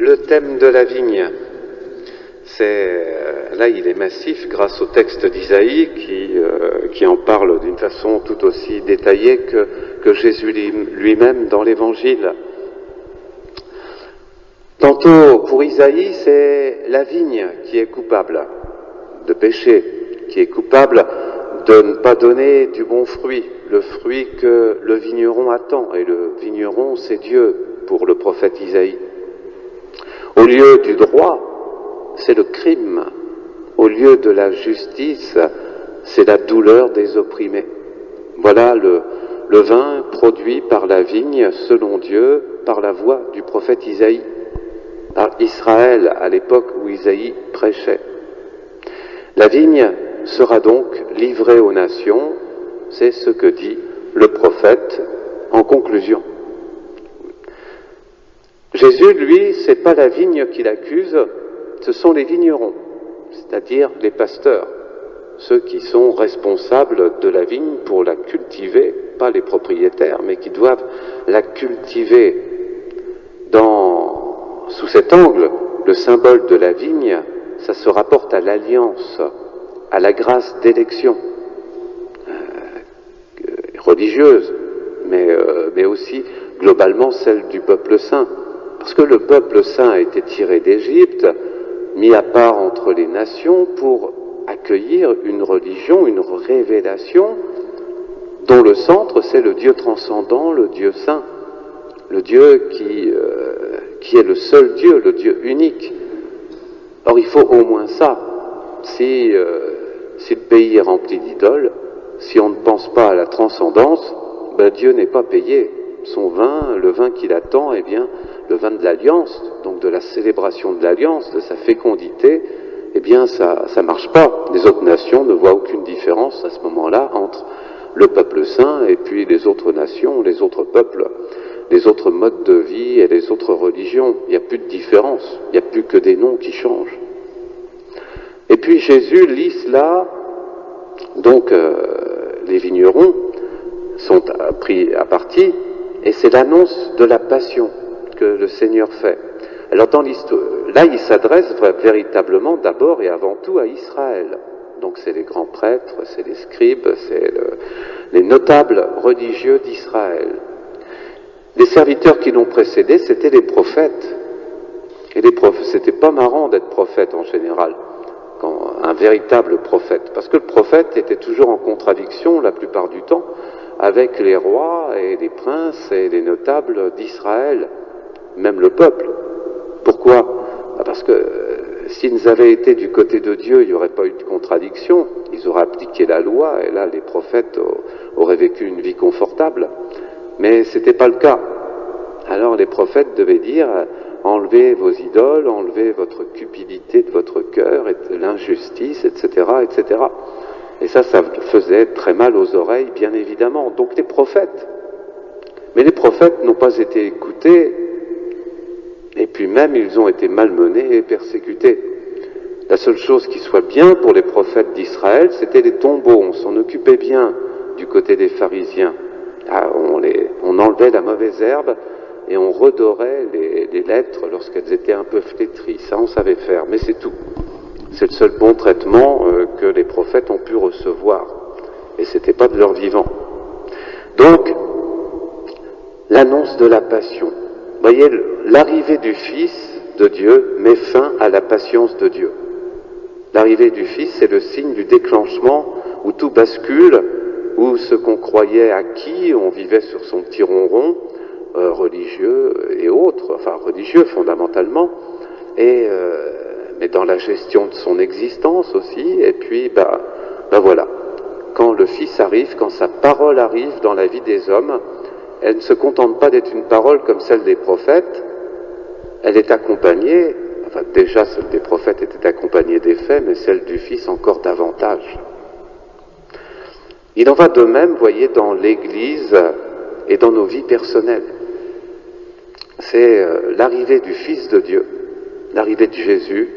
Le thème de la vigne, là il est massif grâce au texte d'Isaïe qui en parle d'une façon tout aussi détaillée que Jésus lui-même dans l'Évangile. Tantôt pour Isaïe, c'est la vigne qui est coupable de péché, qui est coupable de ne pas donner du bon fruit, le fruit que le vigneron attend, et le vigneron c'est Dieu pour le prophète Isaïe. Au lieu du droit, c'est le crime. Au lieu de la justice, c'est la douleur des opprimés. Voilà le vin produit par la vigne, selon Dieu, par la voix du prophète Isaïe, par Israël à l'époque où Isaïe prêchait. La vigne sera donc livrée aux nations, c'est ce que dit le prophète en conclusion. Jésus, lui, c'est pas la vigne qu'il accuse, ce sont les vignerons, c'est-à-dire les pasteurs, ceux qui sont responsables de la vigne pour la cultiver, pas les propriétaires, mais qui doivent la cultiver. Sous cet angle, le symbole de la vigne, ça se rapporte à l'alliance, à la grâce d'élection religieuse, mais aussi globalement celle du peuple saint. Parce que le peuple saint a été tiré d'Égypte, mis à part entre les nations pour accueillir une religion, une révélation dont le centre c'est le Dieu transcendant, le Dieu saint, le Dieu qui est le seul Dieu, le Dieu unique. Or il faut au moins ça. Si le pays est rempli d'idoles, si on ne pense pas à la transcendance, Dieu n'est pas payé. Son vin, le vin qu'il attend, le vin de l'alliance, donc de la célébration de l'alliance, de sa fécondité, ça marche pas. Les autres nations ne voient aucune différence à ce moment-là entre le peuple saint et puis les autres nations, les autres peuples, les autres modes de vie et les autres religions. Il n'y a plus de différence, il n'y a plus que des noms qui changent. Et puis Jésus lit cela, donc les vignerons sont pris à partie, et c'est l'annonce de la passion que le Seigneur fait. Alors dans l'histoire, là il s'adresse véritablement d'abord et avant tout à Israël. Donc c'est les grands prêtres, c'est les scribes, c'est les notables religieux d'Israël. Les serviteurs qui l'ont précédé, c'était les prophètes. Et les prophètes, c'était pas marrant d'être prophète en général, un véritable prophète, parce que le prophète était toujours en contradiction la plupart du temps avec les rois et les princes et les notables d'Israël, même le peuple. Pourquoi ? Parce que s'ils avaient été du côté de Dieu, il n'y aurait pas eu de contradiction, ils auraient appliqué la loi, et là les prophètes auraient vécu une vie confortable. Mais c'était pas le cas. Alors les prophètes devaient dire, enlevez vos idoles, enlevez votre cupidité de votre cœur, et l'injustice, etc., etc. Et ça faisait très mal aux oreilles, bien évidemment. Donc les prophètes. Mais les prophètes n'ont pas été écoutés, et puis même ils ont été malmenés et persécutés. La seule chose qui soit bien pour les prophètes d'Israël, c'était les tombeaux. On s'en occupait bien du côté des pharisiens. Là, on enlevait la mauvaise herbe et on redorait les lettres lorsqu'elles étaient un peu flétries. Ça, on savait faire, mais c'est tout. C'est le seul bon traitement que les prophètes ont pu recevoir. Et c'était pas de leur vivant. Donc, l'annonce de la passion. Vous voyez, l'arrivée du Fils de Dieu met fin à la patience de Dieu. L'arrivée du Fils, c'est le signe du déclenchement où tout bascule, où ce qu'on croyait acquis, on vivait sur son petit ronron, religieux et autres, enfin religieux fondamentalement, mais dans la gestion de son existence aussi, et puis voilà, quand le Fils arrive, quand sa parole arrive dans la vie des hommes, elle ne se contente pas d'être une parole comme celle des prophètes, elle est accompagnée, enfin déjà celle des prophètes était accompagnée des faits, mais celle du Fils encore davantage. Il en va de même, voyez, dans l'Église et dans nos vies personnelles. C'est l'arrivée du Fils de Dieu, l'arrivée de Jésus,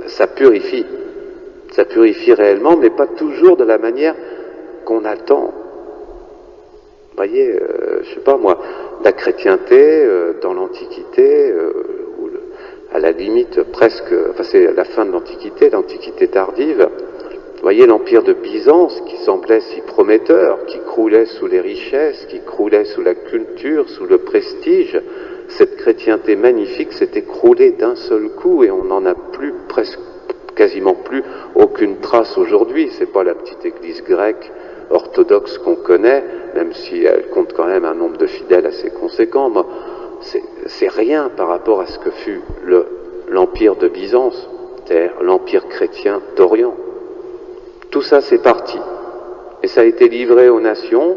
ça purifie. Ça purifie réellement, mais pas toujours de la manière qu'on attend. Vous voyez, je sais pas moi, la chrétienté dans l'Antiquité, à la limite presque, enfin c'est la fin de l'Antiquité tardive. Vous voyez l'empire de Byzance qui semblait si prometteur, qui croulait sous les richesses, qui croulait sous la culture, sous le prestige. Cette chrétienté magnifique s'est écroulée d'un seul coup et on n'en a plus presque, quasiment plus aucune trace aujourd'hui. C'est pas la petite église grecque orthodoxe qu'on connaît, même si elle compte quand même un nombre de fidèles assez conséquent. C'est rien par rapport à ce que fut l'empire de Byzance, c'est-à-dire l'empire chrétien d'Orient. Tout ça, c'est parti. Et ça a été livré aux nations,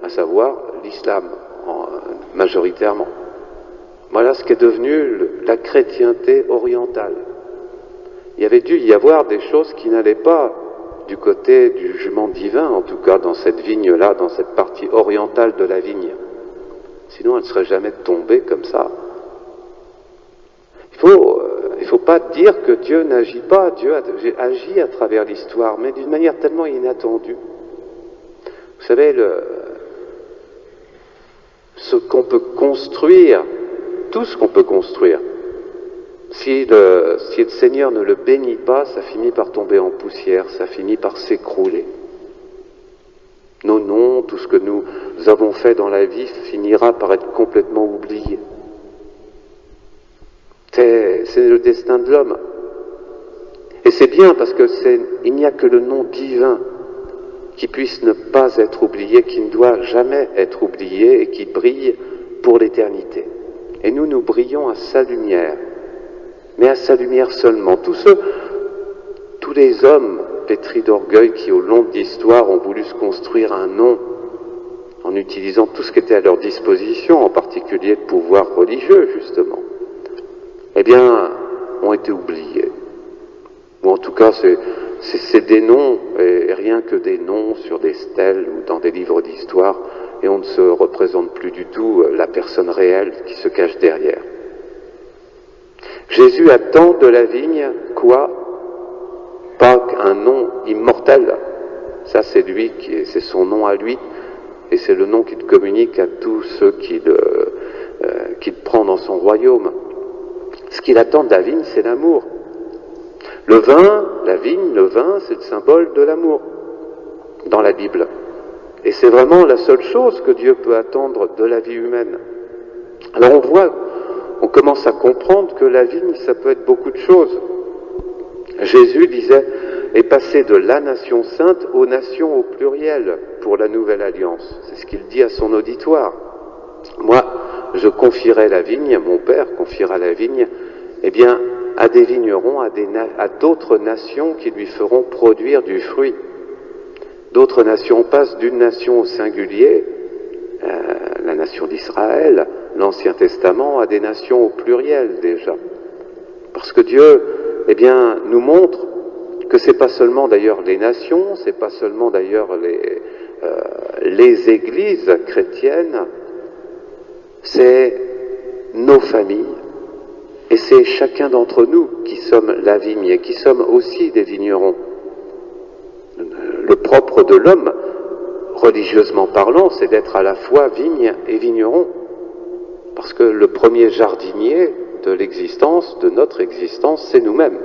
à savoir l'islam, majoritairement. Voilà ce qu'est devenu la chrétienté orientale. Il y avait dû y avoir des choses qui n'allaient pas du côté du jugement divin, en tout cas dans cette vigne-là, dans cette partie orientale de la vigne. Sinon, elle ne serait jamais tombée comme ça. Il faut pas dire que Dieu n'agit pas. Dieu agit à travers l'histoire, mais d'une manière tellement inattendue. Vous savez, ce qu'on peut construire, tout ce qu'on peut construire, si le Seigneur ne le bénit pas, ça finit par tomber en poussière, ça finit par s'écrouler. Nos noms, tout ce que nous avons fait dans la vie finira par être complètement oublié. C'est le destin de l'homme. Et c'est bien parce que il n'y a que le nom divin qui puisse ne pas être oublié, qui ne doit jamais être oublié et qui brille pour l'éternité. Et nous brillons à sa lumière, mais à sa lumière seulement. Tous les hommes pétris d'orgueil qui, au long de l'histoire, ont voulu se construire un nom en utilisant tout ce qui était à leur disposition, en particulier le pouvoir religieux, justement, eh bien, ont été oubliés. Ou en tout cas, c'est des noms, et rien que des noms sur des stèles ou dans des livres d'histoire, et on ne se représente plus du tout la personne réelle qui se cache derrière. Jésus attend de la vigne quoi? Pas un nom immortel. Ça, c'est c'est son nom à lui, et c'est le nom qu'il communique à tous ceux qu'il prend dans son royaume. Ce qu'il attend de la vigne, c'est l'amour. Le vin, la vigne, le vin, c'est le symbole de l'amour dans la Bible. Et c'est vraiment la seule chose que Dieu peut attendre de la vie humaine. Alors on commence à comprendre que la vigne, ça peut être beaucoup de choses. Jésus disait, est passé de la nation sainte aux nations au pluriel pour la nouvelle alliance. C'est ce qu'il dit à son auditoire. Moi, je confierai la vigne, mon Père confiera la vigne, eh bien, à des vignerons, à d'autres nations qui lui feront produire du fruit. D'autres nations passent d'une nation au singulier, la nation d'Israël, l'Ancien Testament, à des nations au pluriel déjà. Parce que Dieu, eh bien, nous montre que c'est pas seulement d'ailleurs les nations, c'est pas seulement d'ailleurs les églises chrétiennes, c'est nos familles, et c'est chacun d'entre nous qui sommes la vigne et qui sommes aussi des vignerons. Le propre de l'homme, religieusement parlant, c'est d'être à la fois vigne et vigneron. Parce que le premier jardinier de l'existence, de notre existence, c'est nous-mêmes.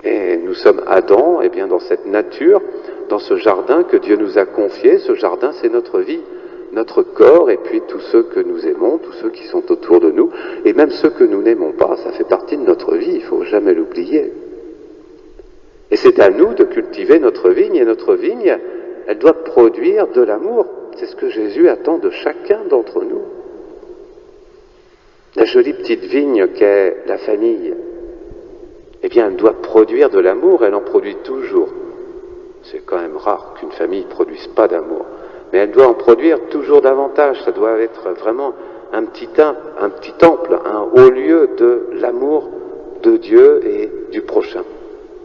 Et nous sommes Adam, et bien dans cette nature, dans ce jardin que Dieu nous a confié. Ce jardin, c'est notre vie, notre corps, et puis tous ceux que nous aimons, tous ceux qui sont autour de nous, et même ceux que nous n'aimons pas, ça fait partie de notre vie, il ne faut jamais l'oublier. Et c'est à nous de cultiver notre vigne, et notre vigne, elle doit produire de l'amour. C'est ce que Jésus attend de chacun d'entre nous. La jolie petite vigne qu'est la famille, eh bien, elle doit produire de l'amour, elle en produit toujours. C'est quand même rare qu'une famille ne produise pas d'amour. Mais elle doit en produire toujours davantage. Ça doit être vraiment un petit temple, un haut lieu de l'amour de Dieu et du prochain.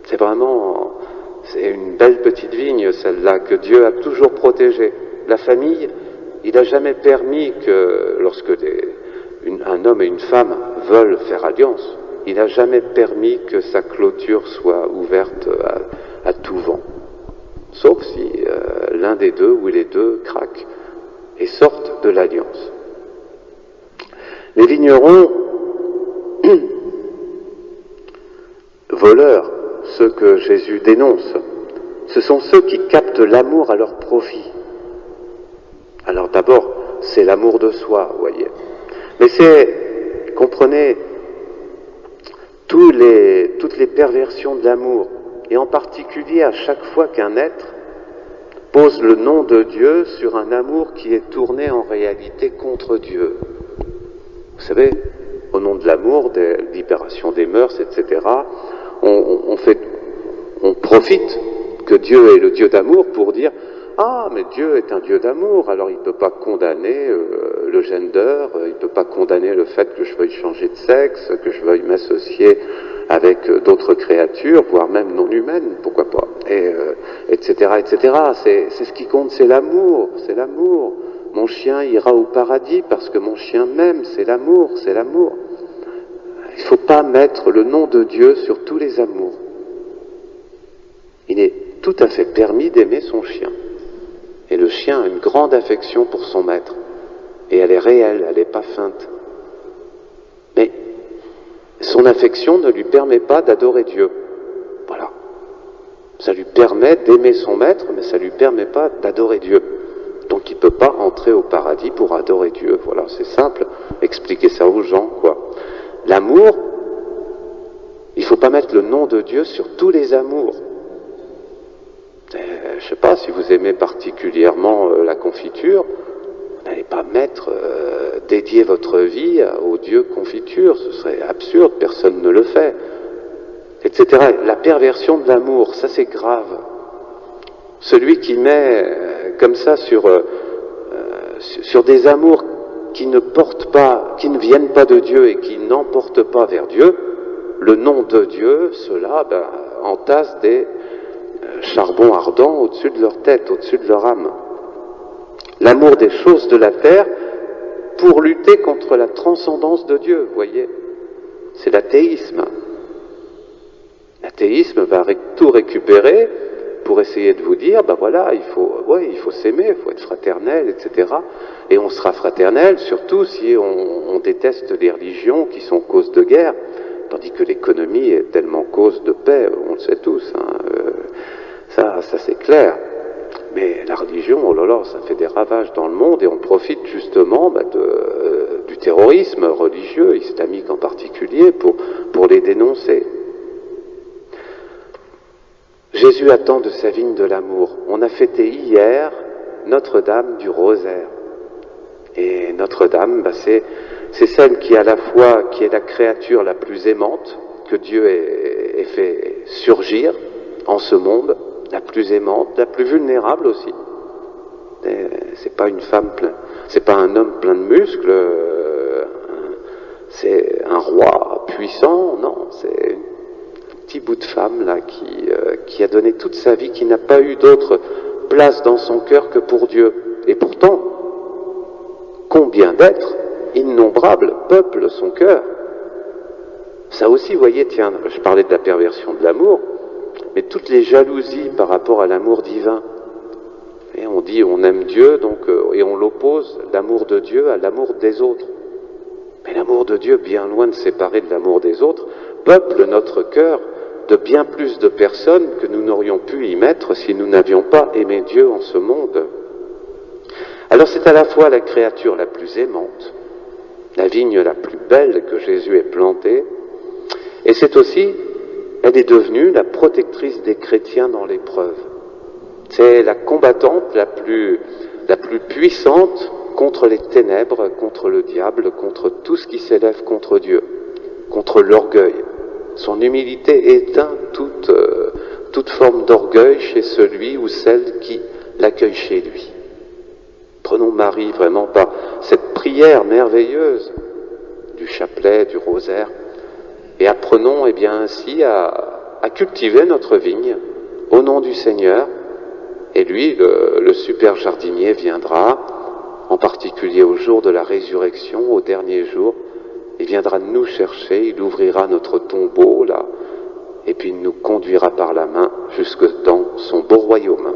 C'est une belle petite vigne, celle-là, que Dieu a toujours protégée. La famille, il n'a jamais permis que, lorsque un homme et une femme veulent faire alliance, il n'a jamais permis que sa clôture soit ouverte à tout vent. Sauf si l'un des deux ou les deux craquent. et sortent de l'alliance. Les vignerons voleurs, ceux que Jésus dénonce, ce sont ceux qui captent l'amour à leur profit. Alors d'abord, c'est l'amour de soi, vous voyez. Mais c'est, comprenez, toutes les perversions de l'amour, et en particulier à chaque fois qu'un être pose le nom de Dieu sur un amour qui est tourné en réalité contre Dieu. Vous savez, au nom de l'amour, de libération des mœurs, etc., on profite que Dieu est le Dieu d'amour pour dire « Ah, mais Dieu est un Dieu d'amour, alors il ne peut pas condamner le gender, il ne peut pas condamner le fait que je veuille changer de sexe, que je veuille m'associer avec d'autres créatures, voire même non humaines, pourquoi pas, etc., etc. C'est ce qui compte, c'est l'amour, c'est l'amour. Mon chien ira au paradis parce que mon chien m'aime, c'est l'amour, c'est l'amour. Il ne faut pas mettre le nom de Dieu sur tous les amours. Il est tout à fait permis d'aimer son chien. Et le chien a une grande affection pour son maître. Et elle est réelle, elle n'est pas feinte. Mais son affection ne lui permet pas d'adorer Dieu. Voilà. Ça lui permet d'aimer son maître, mais ça ne lui permet pas d'adorer Dieu. Donc il ne peut pas entrer au paradis pour adorer Dieu. Voilà, c'est simple. Expliquez ça aux gens, quoi. L'amour, il ne faut pas mettre le nom de Dieu sur tous les amours. Je ne sais pas, si vous aimez particulièrement la confiture, vous n'allez pas dédier votre vie au Dieu confiture, ce serait absurde, personne ne le fait, etc. La perversion de l'amour, ça c'est grave. Celui qui met comme ça sur des amours qui ne portent pas, qui ne viennent pas de Dieu et qui n'emportent pas vers Dieu, le nom de Dieu, ceux-là entassent des charbons ardents au-dessus de leur tête, au-dessus de leur âme. L'amour des choses de la terre pour lutter contre la transcendance de Dieu, vous voyez. C'est l'athéisme. L'athéisme va tout récupérer pour essayer de vous dire, voilà, il faut s'aimer, il faut être fraternel, etc. Et on sera fraternel, surtout si on déteste les religions qui sont cause de guerre, tandis que l'économie est tellement cause de paix, on le sait tous, hein, ça c'est clair. Mais la religion, oh là là, ça fait des ravages dans le monde et on profite justement du terrorisme religieux, islamique en particulier, pour les dénoncer. Jésus attend de sa vigne de l'amour. On a fêté hier Notre-Dame du Rosaire. Et Notre-Dame, c'est celle qui à la fois qui est la créature la plus aimante que Dieu ait fait surgir en ce monde, la plus aimante, la plus vulnérable aussi. C'est pas une femme c'est pas un homme plein de muscles, c'est un roi puissant, non, c'est un petit bout de femme là qui a donné toute sa vie, qui n'a pas eu d'autre place dans son cœur que pour Dieu. Et pourtant, combien d'êtres innombrables peuplent son cœur. Ça aussi, vous voyez, tiens, je parlais de la perversion de l'amour, mais toutes les jalousies par rapport à l'amour divin. Et on dit on aime Dieu, donc, et on l'oppose, l'amour de Dieu, à l'amour des autres. Mais l'amour de Dieu, bien loin de séparer de l'amour des autres, peuple notre cœur de bien plus de personnes que nous n'aurions pu y mettre si nous n'avions pas aimé Dieu en ce monde. Alors c'est à la fois la créature la plus aimante, la vigne la plus belle que Jésus ait plantée, et c'est aussi, elle est devenue la protectrice des chrétiens dans l'épreuve. C'est la combattante la plus puissante contre les ténèbres, contre le diable, contre tout ce qui s'élève contre Dieu, contre l'orgueil. Son humilité éteint toute forme d'orgueil chez celui ou celle qui l'accueille chez lui. Prenons Marie vraiment par cette prière merveilleuse du chapelet, du rosaire, et apprenons ainsi à cultiver notre vigne au nom du Seigneur. Et lui, le super jardinier, viendra, en particulier au jour de la résurrection, au dernier jour. Il viendra nous chercher, il ouvrira notre tombeau là, et puis il nous conduira par la main jusque dans son beau royaume.